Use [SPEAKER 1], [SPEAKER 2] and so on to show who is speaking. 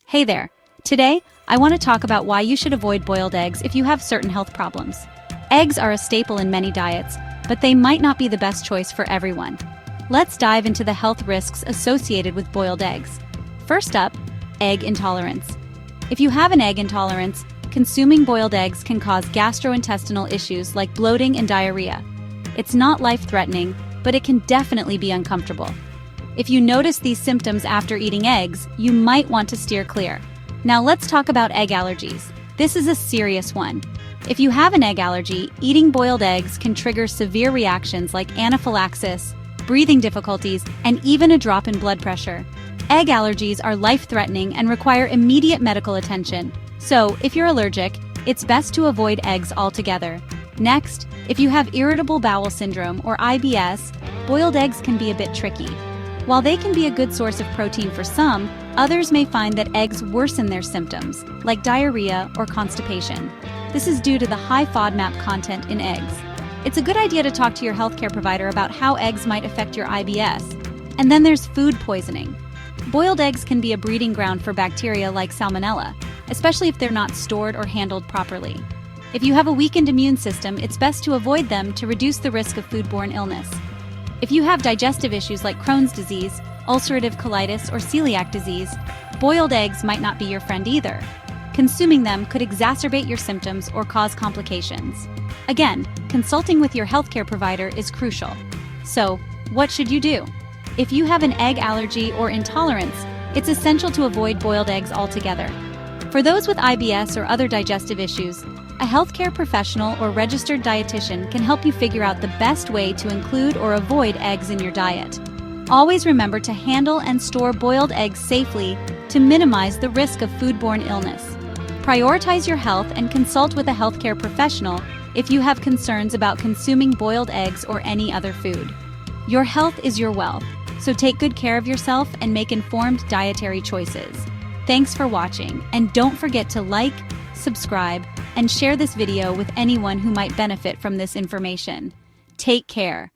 [SPEAKER 1] Hey there. Today, I want to talk about why you should avoid boiled eggs if you have certain health problems. Eggs are a staple in many diets, but they might not be the best choice for everyone. Let's dive into the health risks associated with boiled eggs. First up, egg intolerance. If you have an egg intolerance, consuming boiled eggs can cause gastrointestinal issues like bloating and diarrhea. It's not life-threatening, but it can definitely be uncomfortable. If you notice these symptoms after eating eggs, you might want to steer clear. Now let's talk about egg allergies. This is a serious one. If you have an egg allergy, eating boiled eggs can trigger severe reactions like anaphylaxis, breathing difficulties, and even a drop in blood pressure. Egg allergies are life-threatening and require immediate medical attention. So, if you're allergic, it's best to avoid eggs altogether. Next, if you have irritable bowel syndrome or IBS, boiled eggs can be a bit tricky. While they can be a good source of protein for some, others may find that eggs worsen their symptoms, like diarrhea or constipation. This is due to the high FODMAP content in eggs. It's a good idea to talk to your healthcare provider about how eggs might affect your IBS. And then there's food poisoning. Boiled eggs can be a breeding ground for bacteria like Salmonella, especially if they're not stored or handled properly. If you have a weakened immune system, it's best to avoid them to reduce the risk of foodborne illness. If you have digestive issues like Crohn's disease, ulcerative colitis, or celiac disease, boiled eggs might not be your friend either. Consuming them could exacerbate your symptoms or cause complications. Again, consulting with your healthcare provider is crucial. So, what should you do? If you have an egg allergy or intolerance, it's essential to avoid boiled eggs altogether. For those with IBS or other digestive issues, a healthcare professional or registered dietitian can help you figure out the best way to include or avoid eggs in your diet. Always remember to handle and store boiled eggs safely to minimize the risk of foodborne illness. Prioritize your health and consult with a healthcare professional if you have concerns about consuming boiled eggs or any other food. Your health is your wealth, so take good care of yourself and make informed dietary choices. Thanks for watching, and don't forget to like, subscribe, and share this video with anyone who might benefit from this information. Take care.